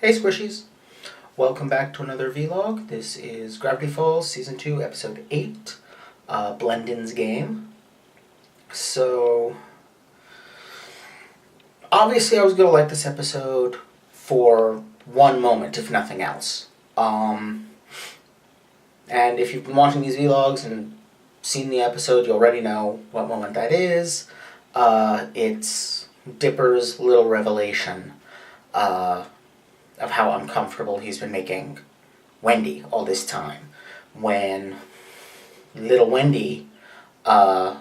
Hey Squishies! Welcome back to another vlog. This is Gravity Falls Season 2, Episode 8, Blendin's Game. So, obviously I was going to like this episode for one moment, if nothing else. And if you've been watching these vlogs and seen the episode, you already know what moment that is. It's Dipper's little revelation, of how uncomfortable he's been making Wendy all this time. When little Wendy, I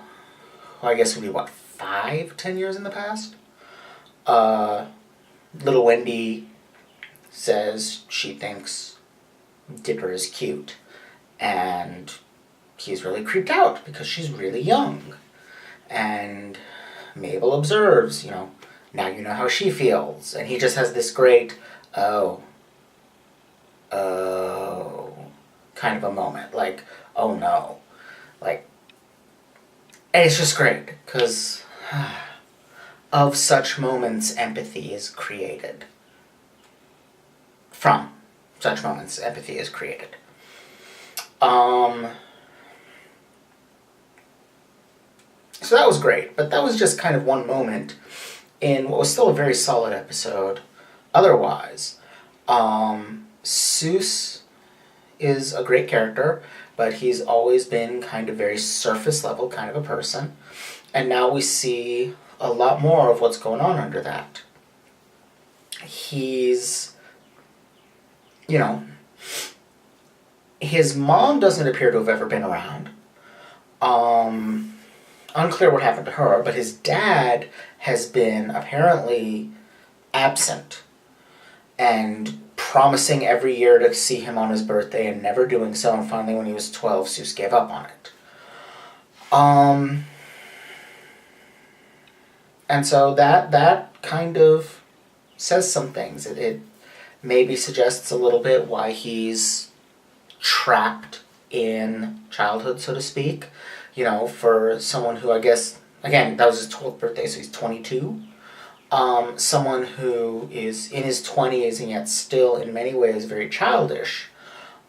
guess would be 5-10 years in the past? Little Wendy says she thinks Dipper is cute. And he's really creeped out because she's really young. And Mabel observes, now you know how she feels. And he just has this great, oh, kind of a moment. Like, oh no. And it's just great, because of such moments, empathy is created. From such moments, empathy is created. So that was great, but that was just kind of one moment in what was still a very solid episode. Otherwise, Soos is a great character, but he's always been kind of very surface level kind of a person. And now we see a lot more of what's going on under that. He's, his mom doesn't appear to have ever been around. Unclear what happened to her, but his dad has been apparently absent and promising every year to see him on his birthday and never doing so, and finally when he was 12, Soos gave up on it. And so that kind of says some things. It maybe suggests a little bit why he's trapped in childhood, so to speak. For someone who, I guess, again, that was his 12th birthday, so he's 22. Someone who is in his 20s and yet still, in many ways, very childish.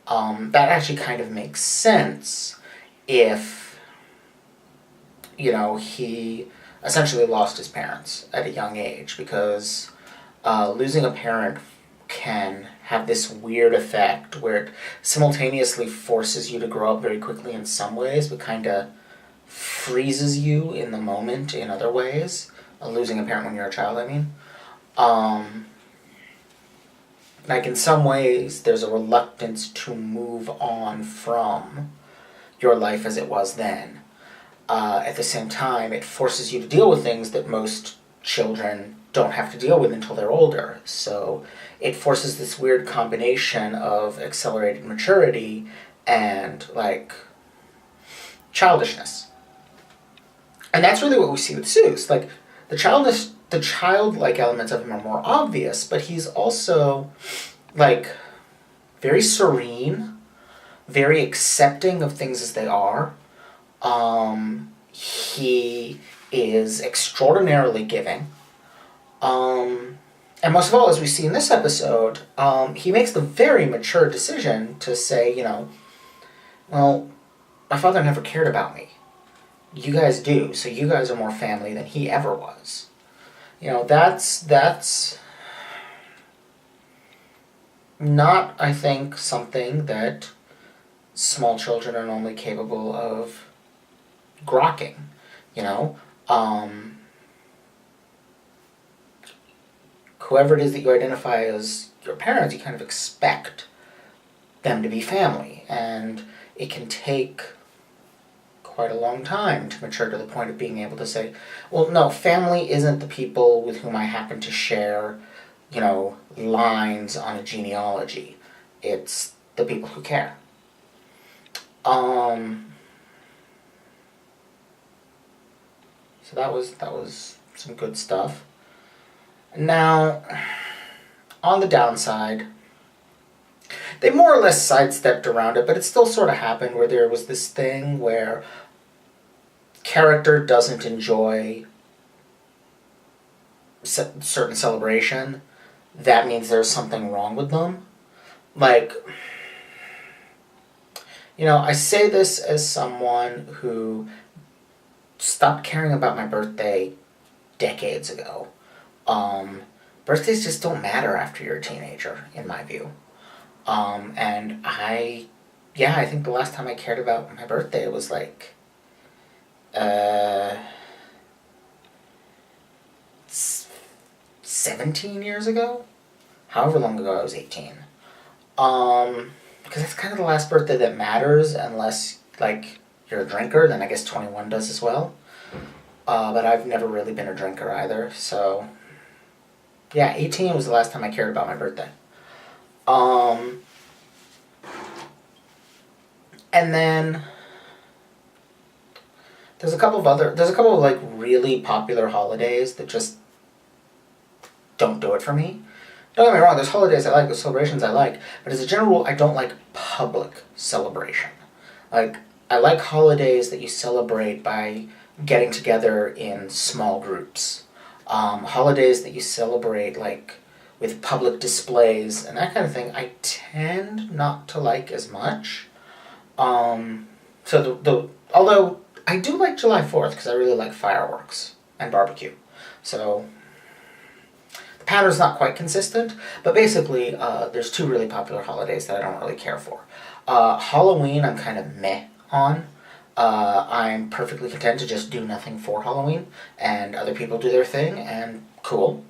That actually kind of makes sense if, he essentially lost his parents at a young age, because losing a parent can have this weird effect where it simultaneously forces you to grow up very quickly in some ways, but kind of freezes you in the moment in other ways. Losing a parent when you're a child, I mean. In some ways, there's a reluctance to move on from your life as it was then. At the same time, it forces you to deal with things that most children don't have to deal with until they're older. So it forces this weird combination of accelerated maturity and, childishness. And that's really what we see with Soos. The childlike elements of him are more obvious, but he's also, very serene, very accepting of things as they are. He is extraordinarily giving. And most of all, as we see in this episode, he makes the very mature decision to say, well, my father never cared about me. You guys do, so you guys are more family than he ever was. That's not, I think, something that small children are normally capable of grokking, whoever it is that you identify as your parents, you kind of expect them to be family, and it can take quite a long time to mature to the point of being able to say, well, no, family isn't the people with whom I happen to share, lines on a genealogy. It's the people who care. So that was some good stuff. Now, on the downside, they more or less sidestepped around it, but it still sort of happened where there was this thing where character doesn't enjoy certain celebration, that means there's something wrong with them. Like, I say this as someone who stopped caring about my birthday decades ago. Birthdays just don't matter after you're a teenager, in my view. And I think the last time I cared about my birthday was like, 17 years ago? However long ago I was 18. Because it's kind of the last birthday that matters, unless, like, you're a drinker, then I guess 21 does as well. But I've never really been a drinker either, so... Yeah, 18 was the last time I cared about my birthday. And then... There's a couple of, like, really popular holidays that just don't do it for me. Don't get me wrong, there's holidays I like, there's celebrations I like, but as a general rule, I don't like public celebration. Like, I like holidays that you celebrate by getting together in small groups. Holidays that you celebrate, like, with public displays and that kind of thing, I tend not to like as much. Although I do like July 4th, because I really like fireworks and barbecue. So... the pattern's not quite consistent, but basically there's two really popular holidays that I don't really care for. Halloween I'm kind of meh on. I'm perfectly content to just do nothing for Halloween, and other people do their thing, and cool.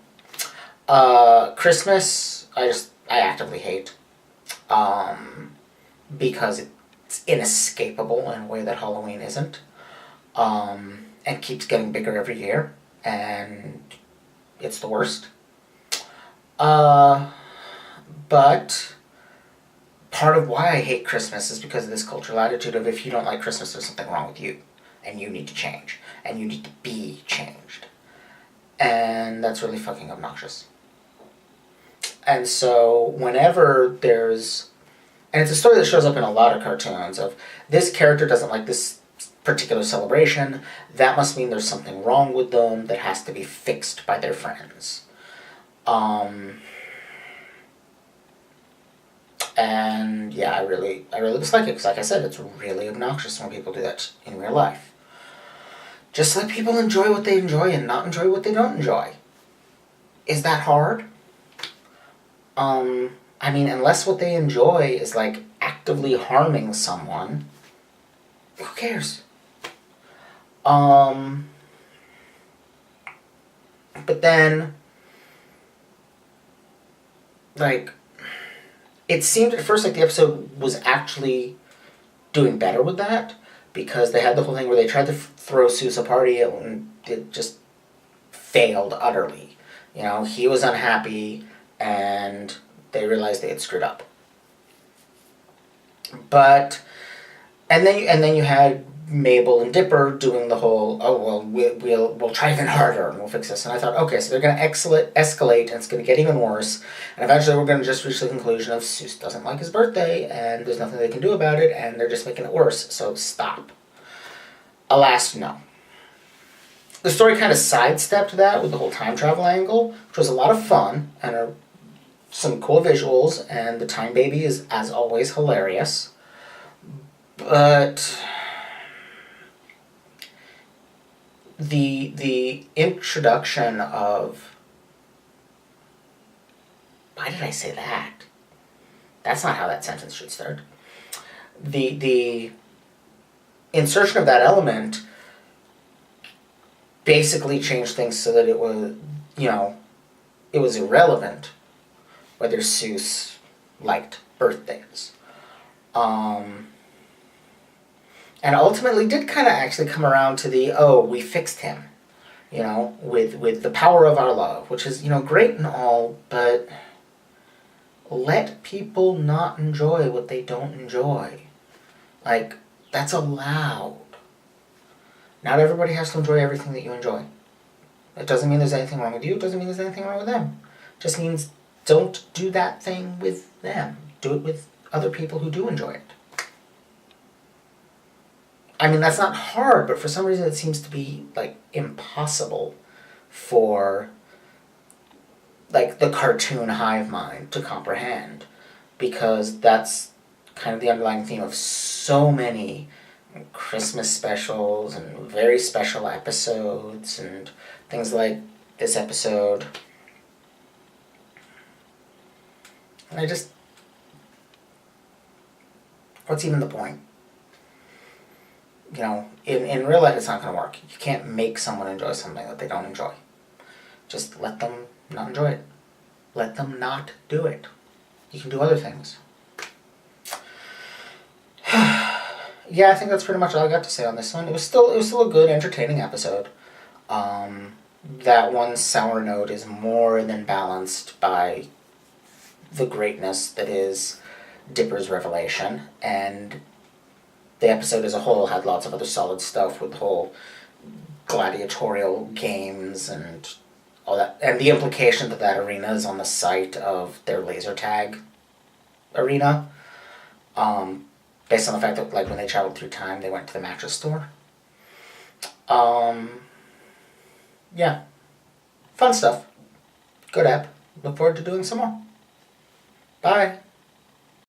Christmas I actively hate, because it's inescapable in a way that Halloween isn't, and keeps getting bigger every year, and it's the worst. But part of why I hate Christmas is because of this cultural attitude of, if you don't like Christmas, there's something wrong with you, and you need to change, and you need to be changed. And that's really fucking obnoxious. And so whenever there's... and it's a story that shows up in a lot of cartoons of, this character doesn't like this particular celebration, that must mean there's something wrong with them that has to be fixed by their friends. And yeah, I really dislike it, because like I said, it's really obnoxious when people do that in real life. Just let people enjoy what they enjoy and not enjoy what they don't enjoy. Is that hard? I mean, unless what they enjoy is, like, actively harming someone, who cares? But then, like, it seemed at first like the episode was actually doing better with that, because they had the whole thing where they tried to throw Soos a party and it just failed utterly. He was unhappy and they realized they had screwed up. But, and then you had Mabel and Dipper doing the whole, we'll try even harder and we'll fix this. And I thought, okay, so they're going to escalate, and it's going to get even worse, and eventually we're going to just reach the conclusion of Soos doesn't like his birthday, and there's nothing they can do about it, and they're just making it worse, so stop. Alas, no. The story kind of sidestepped that with the whole time travel angle, which was a lot of fun, and some cool visuals, and the Time Baby is, as always, hilarious. But... The introduction of... why did I say that? That's not how that sentence should start. The insertion of that element basically changed things so that it was, it was irrelevant whether Soos liked birthdays. And ultimately did kind of actually come around to we fixed him, with the power of our love, which is, great and all, but let people not enjoy what they don't enjoy. Like, that's allowed. Not everybody has to enjoy everything that you enjoy. It doesn't mean there's anything wrong with you, it doesn't mean there's anything wrong with them. It just means don't do that thing with them. Do it with other people who do enjoy it. I mean, that's not hard, but for some reason it seems to be, like, impossible for like the cartoon hive mind to comprehend, because that's kind of the underlying theme of so many Christmas specials and very special episodes and things like this episode. And I just, what's even the point? You know, in real life it's not going to work. You can't make someone enjoy something that they don't enjoy. Just let them not enjoy it. Let them not do it. You can do other things. Yeah, I think that's pretty much all I got to say on this one. It was still a good, entertaining episode. That one sour note is more than balanced by the greatness that is Dipper's revelation, and the episode as a whole had lots of other solid stuff with the whole gladiatorial games and all that, and the implication that that arena is on the site of their laser tag arena. Based on the fact that, like, when they traveled through time, they went to the mattress store. Yeah. Fun stuff. Good app. Look forward to doing some more. Bye.